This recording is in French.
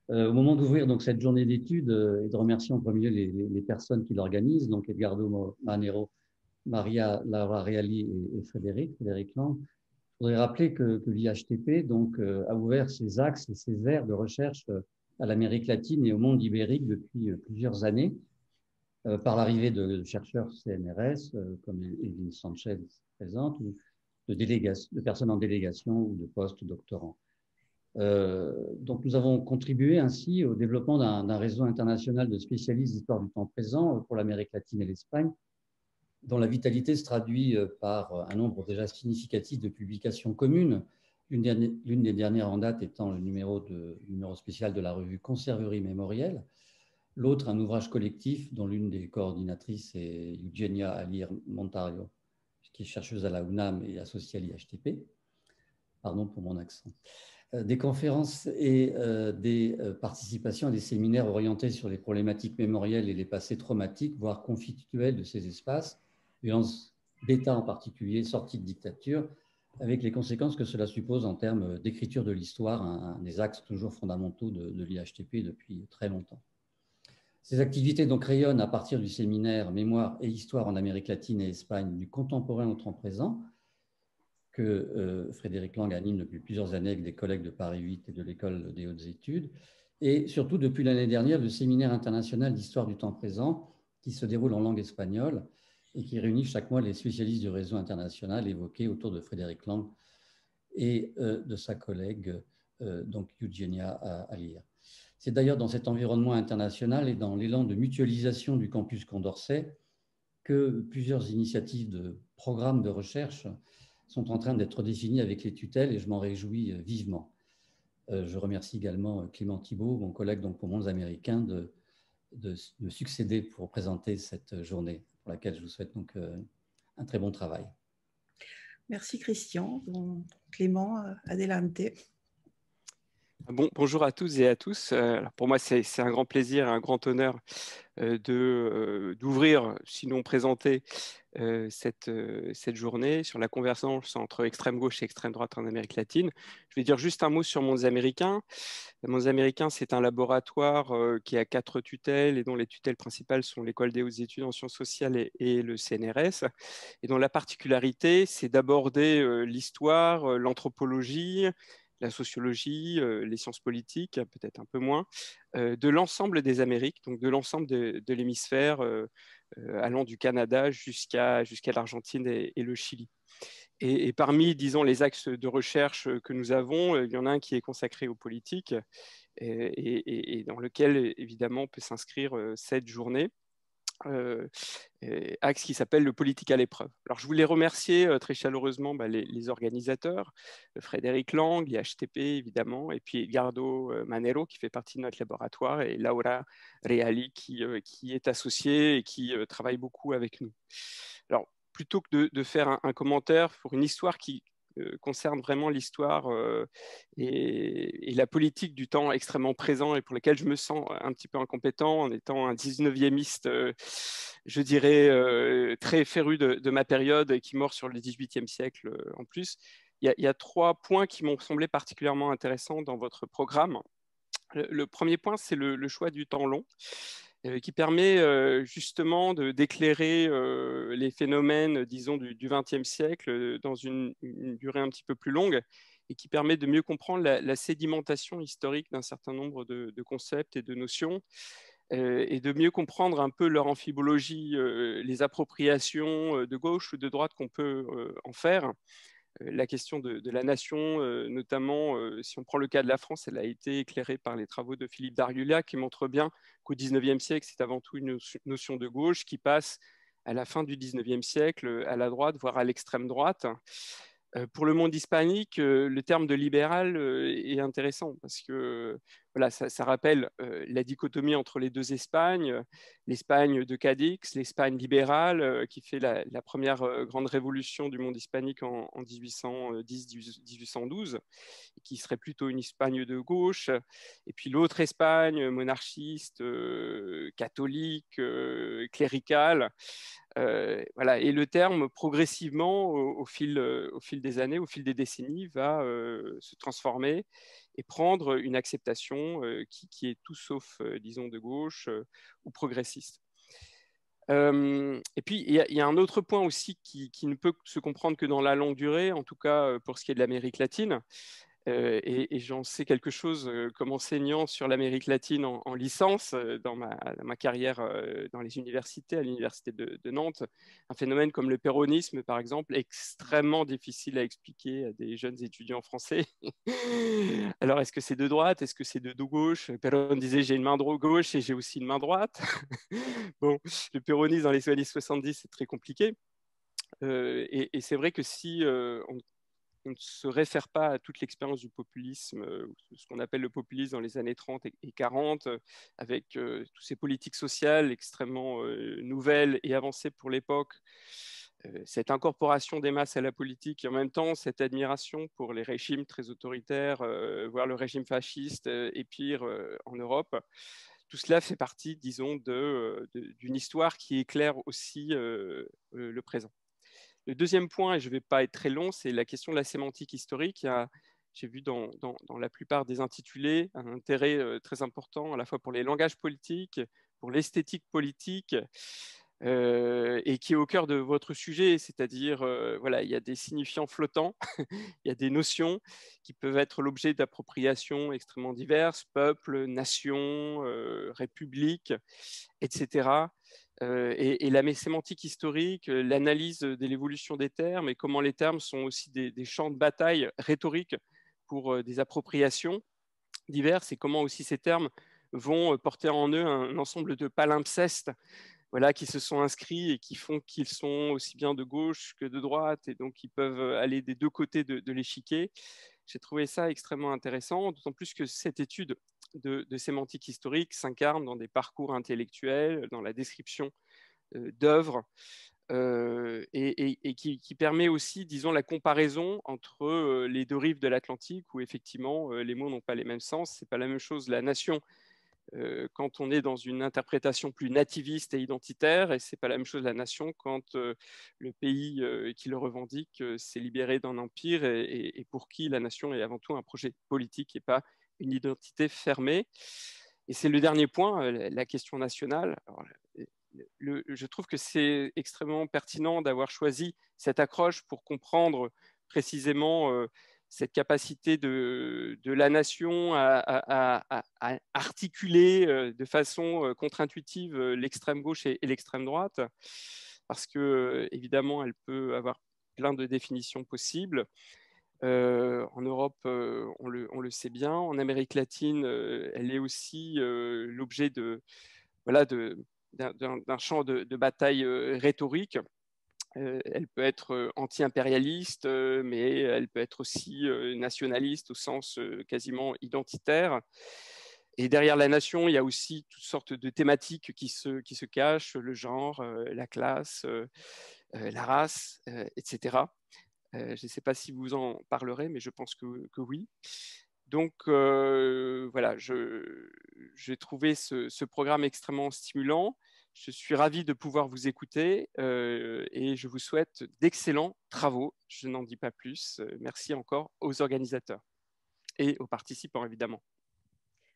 Au moment d'ouvrir donc cette journée d'études et de remercier en premier lieu les personnes qui l'organisent, donc Edgardo Manero, Maria Laura Reali et Frédéric Lang, je voudrais rappeler que l'IHTP donc, a ouvert ses axes et ses aires de recherche à l'Amérique latine et au monde ibérique depuis plusieurs années, par l'arrivée de chercheurs CNRS comme Evelyne Sanchez présente, ou de personnes en délégation ou de post-doctorants. Donc, nous avons contribué ainsi au développement d'un réseau international de spécialistes d'histoire du temps présent pour l'Amérique latine et l'Espagne, dont la vitalité se traduit par un nombre déjà significatif de publications communes, l'une des dernières en date étant le numéro spécial de la revue Conserverie mémorielle, l'autre un ouvrage collectif dont l'une des coordinatrices est Eugenia Alir Montario, qui est chercheuse à la UNAM et associée à l'IHTP. Pardon pour mon accent. Des conférences et des participations à des séminaires orientés sur les problématiques mémorielles et les passés traumatiques, voire conflictuels de ces espaces, violences d'État en particulier, sortie de dictature, avec les conséquences que cela suppose en termes d'écriture de l'histoire, un des axes toujours fondamentaux de l'IHTP depuis très longtemps. Ces activités donc rayonnent à partir du séminaire Mémoire et Histoire en Amérique latine et Espagne du contemporain au temps présent, que Frédéric Lang anime depuis plusieurs années avec des collègues de Paris 8 et de l'École des hautes études, et surtout depuis l'année dernière, le séminaire international d'histoire du temps présent, qui se déroule en langue espagnole et qui réunit chaque mois les spécialistes du réseau international évoqués autour de Frédéric Lang et de sa collègue, donc Eugenia Alir. C'est d'ailleurs dans cet environnement international et dans l'élan de mutualisation du campus Condorcet que plusieurs initiatives de programmes de recherche sont en train d'être définies avec les tutelles et je m'en réjouis vivement. Je remercie également Clément Thibault, mon collègue donc, pour Mondes Américains, de succéder pour présenter cette journée pour laquelle je vous souhaite donc un très bon travail. Merci Christian. Bon, Clément, adelante. Bonjour à toutes et à tous. Alors pour moi, c'est un grand plaisir, un grand honneur d'ouvrir, sinon présenter cette journée sur la convergence entre extrême gauche et extrême droite en Amérique latine. Je vais dire juste un mot sur Mondes Américains. Mondes Américains, c'est un laboratoire qui a 4 tutelles et dont les tutelles principales sont l'École des hautes études en sciences sociales et le CNRS, et dont la particularité, c'est d'aborder l'histoire, l'anthropologie, la sociologie, les sciences politiques, peut-être un peu moins, de l'ensemble des Amériques, donc de l'ensemble de l'hémisphère, allant du Canada jusqu'à l'Argentine et le Chili. Et parmi, disons, les axes de recherche que nous avons, il y en a un qui est consacré aux politiques et dans lequel, évidemment, peut s'inscrire cette journée. Axe qui s'appelle le politique à l'épreuve. Alors je voulais remercier très chaleureusement les organisateurs, Frédéric Lang, l'IHTP évidemment, et puis Edgardo Manero qui fait partie de notre laboratoire et Laura Reali qui est associée et qui travaille beaucoup avec nous. Alors plutôt que de faire un commentaire pour une histoire qui concerne vraiment l'histoire et la politique du temps extrêmement présent et pour lequel je me sens un petit peu incompétent en étant un 19e je dirais, très féru de ma période et qui mord sur le 18e siècle en plus. Il y a 3 points qui m'ont semblé particulièrement intéressants dans votre programme. Le premier point, c'est le choix du temps long, qui permet justement d'éclairer les phénomènes, disons, du XXe siècle dans une durée un petit peu plus longue et qui permet de mieux comprendre la sédimentation historique d'un certain nombre de concepts et de notions et de mieux comprendre un peu leur amphibologie, les appropriations de gauche ou de droite qu'on peut en faire. La question de la nation, notamment, si on prend le cas de la France, elle a été éclairée par les travaux de Philippe Darriulat qui montrent bien qu'au XIXe siècle, c'est avant tout une notion de gauche qui passe à la fin du XIXe siècle à la droite, voire à l'extrême droite. Pour le monde hispanique, le terme de libéral est intéressant parce que voilà, ça rappelle la dichotomie entre les deux Espagnes, l'Espagne de Cadix, l'Espagne libérale qui fait la première grande révolution du monde hispanique en 1810-1812, qui serait plutôt une Espagne de gauche, et puis l'autre Espagne monarchiste, catholique, cléricale. Voilà. Et le terme, progressivement, au fil des années, au fil des décennies, va se transformer et prendre une acceptation qui est tout sauf, disons, de gauche ou progressiste. Et puis, il y a un autre point aussi qui ne peut se comprendre que dans la longue durée, en tout cas pour ce qui est de l'Amérique latine. Et j'en sais quelque chose comme enseignant sur l'Amérique latine en licence dans ma carrière dans les universités, à l'université de Nantes. Un phénomène comme le péronisme, par exemple, est extrêmement difficile à expliquer à des jeunes étudiants français. Alors, est-ce que c'est de droite? Est-ce que c'est de gauche? Perron disait, j'ai une main gauche et j'ai aussi une main droite. Bon, le péronisme dans les années 70, c'est très compliqué. Et c'est vrai que si on ne se réfère pas à toute l'expérience du populisme, ce qu'on appelle le populisme dans les années 30 et 40, avec toutes ces politiques sociales extrêmement nouvelles et avancées pour l'époque, cette incorporation des masses à la politique et en même temps cette admiration pour les régimes très autoritaires, voire le régime fasciste et pire en Europe. Tout cela fait partie, disons, d'une histoire qui éclaire aussi le présent. Le deuxième point, et je ne vais pas être très long, c'est la question de la sémantique historique. J'ai vu dans la plupart des intitulés un intérêt très important à la fois pour les langages politiques, pour l'esthétique politique, et qui est au cœur de votre sujet, c'est-à-dire, voilà, il y a des signifiants flottants, il y a des notions qui peuvent être l'objet d'appropriations extrêmement diverses, peuple, nation, république, etc. Et la sémantique historique, l'analyse de l'évolution des termes et comment les termes sont aussi des champs de bataille rhétoriques pour des appropriations diverses et comment aussi ces termes vont porter en eux un ensemble de palimpsestes, voilà, qui se sont inscrits et qui font qu'ils sont aussi bien de gauche que de droite et donc ils peuvent aller des deux côtés de l'échiquier. J'ai trouvé ça extrêmement intéressant, d'autant plus que cette étude de sémantique historique s'incarne dans des parcours intellectuels, dans la description d'œuvres, et qui permet aussi, disons, la comparaison entre les deux rives de l'Atlantique, où effectivement les mots n'ont pas les mêmes sens. C'est pas la même chose la nation quand on est dans une interprétation plus nativiste et identitaire, et c'est pas la même chose la nation quand le pays qui le revendique s'est libéré d'un empire et pour qui la nation est avant tout un projet politique et pas une identité fermée. Et c'est le dernier point, la question nationale. Alors, je trouve que c'est extrêmement pertinent d'avoir choisi cette accroche pour comprendre précisément cette capacité de la nation à articuler de façon contre-intuitive l'extrême gauche et l'extrême droite, parce que évidemment, elle peut avoir plein de définitions possibles. En Europe, on le sait bien. En Amérique latine, elle est aussi l'objet voilà, d'un champ de bataille rhétorique. Elle peut être anti-impérialiste, mais elle peut être aussi nationaliste au sens quasiment identitaire. Et derrière la nation, il y a aussi toutes sortes de thématiques qui se cachent, le genre, la classe, la race, etc. Je ne sais pas si vous en parlerez, mais je pense que oui. Donc voilà, j'ai trouvé ce programme extrêmement stimulant. Je suis ravi de pouvoir vous écouter et je vous souhaite d'excellents travaux. Je n'en dis pas plus. Merci encore aux organisateurs et aux participants, évidemment.